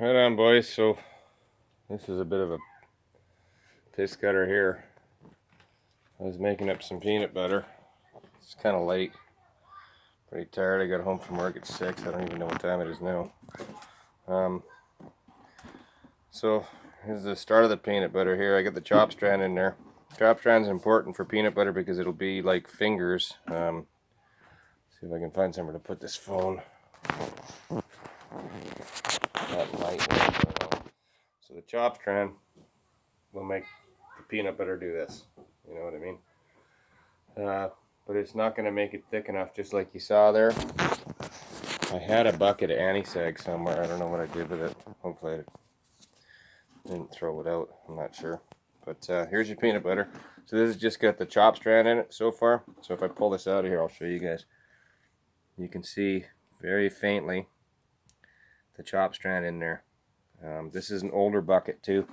Right on, boys. So this is a bit of a piss cutter here. I was making up some peanut butter. It's kind of late. Pretty tired. I got home from work at 6. I don't even know what time it is now. So here's the start of the peanut butter here. I got the chop strand in there. Chop strand is important for peanut butter because it'll be like fingers. See if I can find somewhere to put this phone. That light. So the chop strand will make the peanut butter do this. You know what I mean? But it's not going to make it thick enough, just like you saw there. I had a bucket of anti-sag somewhere. I don't know what I did with it. Hopefully I didn't throw it out. I'm not sure. But here's your peanut butter. So this has just got the chop strand in it so far. So if I pull this out of here, I'll show you guys. You can see very faintly the chop strand in there. This is an older bucket too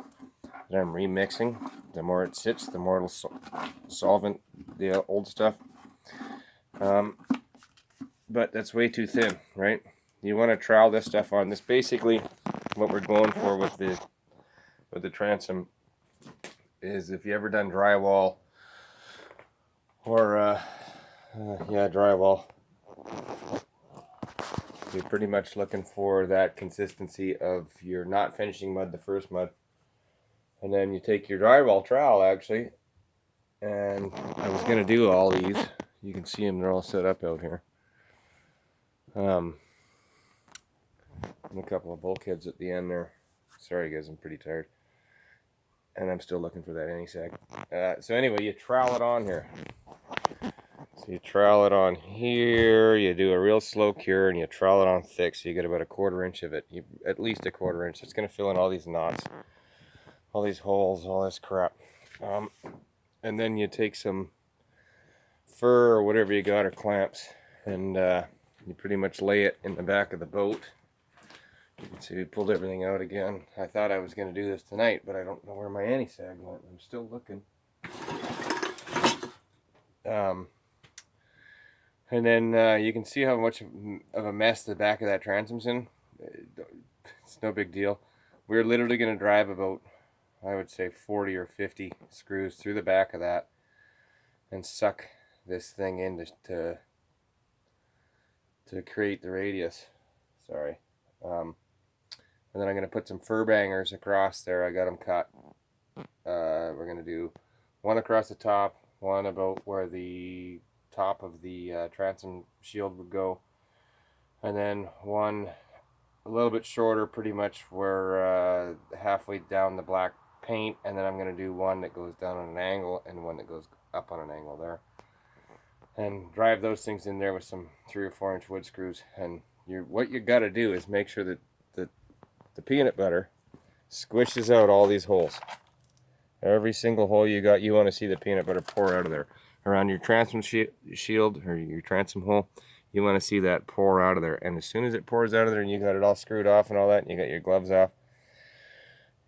that I'm remixing. The more it sits, the more it'll solvent the old stuff. But that's way too thin, right? You want to trowel this stuff on. This basically what we're going for with the transom is if you ever done drywall or drywall, you're pretty much looking for that consistency of you're not finishing mud the first mud, and then you take your drywall trowel actually, and I was gonna do all these. You can see them; they're all set up out here. And a couple of bulkheads at the end there. Sorry guys, I'm pretty tired. And I'm still looking for that anti-sag. So anyway, you trowel it on here. So you trowel it on here, you do a real slow cure, and you trowel it on thick, so you get about 1/4 inch of it. At least 1/4 inch. It's going to fill in all these knots, all these holes, all this crap. And then you take some fur or whatever you got, or clamps, and you pretty much lay it in the back of the boat. You can see we pulled everything out again. I thought I was going to do this tonight, but I don't know where my anti-sag went. I'm still looking. And then you can see how much of a mess the back of that transom's in. It's no big deal. We're literally going to drive about, I would say, 40 or 50 screws through the back of that and suck this thing in to create the radius. Sorry. And then I'm going to put some fur bangers across there. I got them cut. We're going to do one across the top, one about where the top of the transom shield would go, and then one a little bit shorter, pretty much where halfway down the black paint, and then I'm going to do one that goes down on an angle and one that goes up on an angle there, and drive those things in there with some 3 or 4 inch wood screws. And what you got to do is make sure that the peanut butter squishes out all these holes. Every single hole you got, you want to see the peanut butter pour out of there. Around your transom shield or your transom hole, you want to see that pour out of there. And as soon as it pours out of there and you got it all screwed off and all that, and you got your gloves off,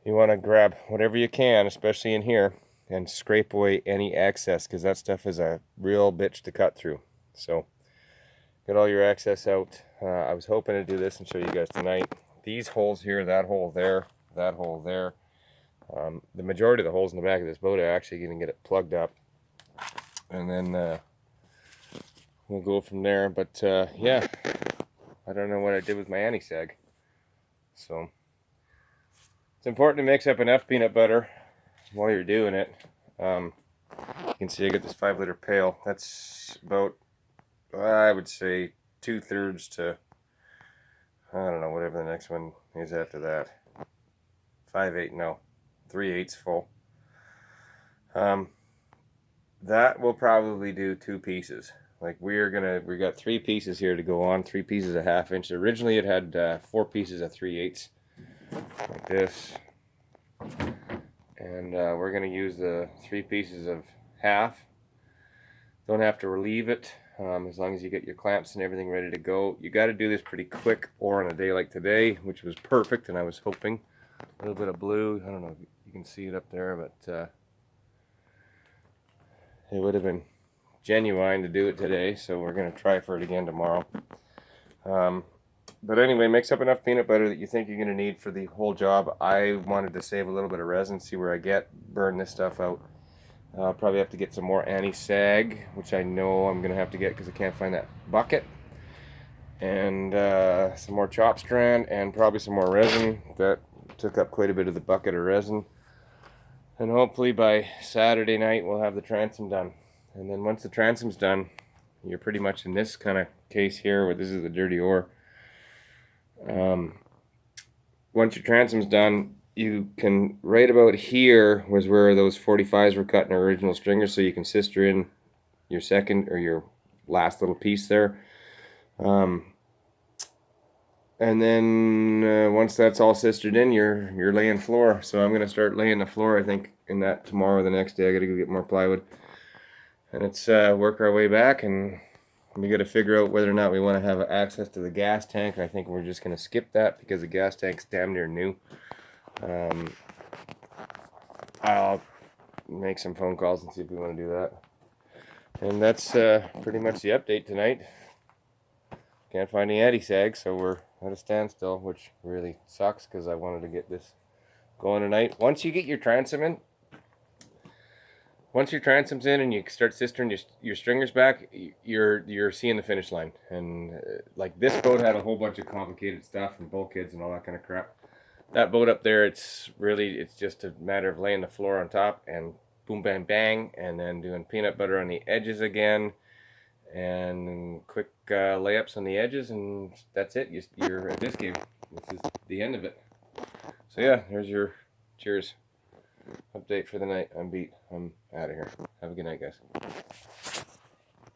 you want to grab whatever you can, especially in here, and scrape away any excess, because that stuff is a real bitch to cut through. So get all your excess out. I was hoping to do this and show you guys tonight. These holes here, that hole there, that hole there. The majority of the holes in the back of this boat are actually going to get it plugged up, and then we'll go from there. But yeah, I don't know what I did with my anti-sag. So it's important to mix up enough peanut butter while you're doing it. You can see I got this 5-liter pail. That's about, I would say, 2/3 to, I don't know, whatever the next one is after that. 5/8, no, 3/8 full. That will probably do 2 pieces. Like we got 3 pieces here to go on, 3 pieces of 1/2 inch. Originally it had 4 pieces of 3/8, like this. And we're gonna use the 3 pieces of 1/2. Don't have to relieve it, as long as you get your clamps and everything ready to go. You got to do this pretty quick, or on a day like today, which was perfect, and I was hoping. A little bit of blue, I don't know if you can see it up there, but it would have been genuine to do it today, so we're going to try for it again tomorrow. But anyway, mix up enough peanut butter that you think you're going to need for the whole job. I wanted to save a little bit of resin, see where I get, burn this stuff out. I'll probably have to get some more anti-sag, which I know I'm going to have to get because I can't find that bucket. And some more chop strand and probably some more resin. That took up quite a bit of the bucket of resin. And hopefully by Saturday night we'll have the transom done. And then once the transom's done, you're pretty much in this kind of case here where this is the dirty ore. Once your transom's done, you can, right about here was where those 45s were cut in our original stringers, so you can sister in your second or your last little piece there. And then once that's all sistered in, you're laying floor. So I'm going to start laying the floor, I think, in that tomorrow or the next day. I got to go get more plywood. And it's work our way back, and we got to figure out whether or not we want to have access to the gas tank. I think we're just going to skip that because the gas tank's damn near new. I'll make some phone calls and see if we want to do that. And that's pretty much the update tonight. Can't find any anti-sag, so we're at a standstill, which really sucks because I wanted to get this going tonight. Once you get your transom in, once your transom's in and you start sistering your stringers back, you're seeing the finish line. And like this boat had a whole bunch of complicated stuff and bulkheads and all that kind of crap. That boat up there, it's just a matter of laying the floor on top and boom, bang, bang, and then doing peanut butter on the edges again, and quick layups on the edges, and that's it. You're at this game. This is the end of it. So yeah, there's your cheers update for the night. I'm beat. I'm out of here. Have a good night, guys.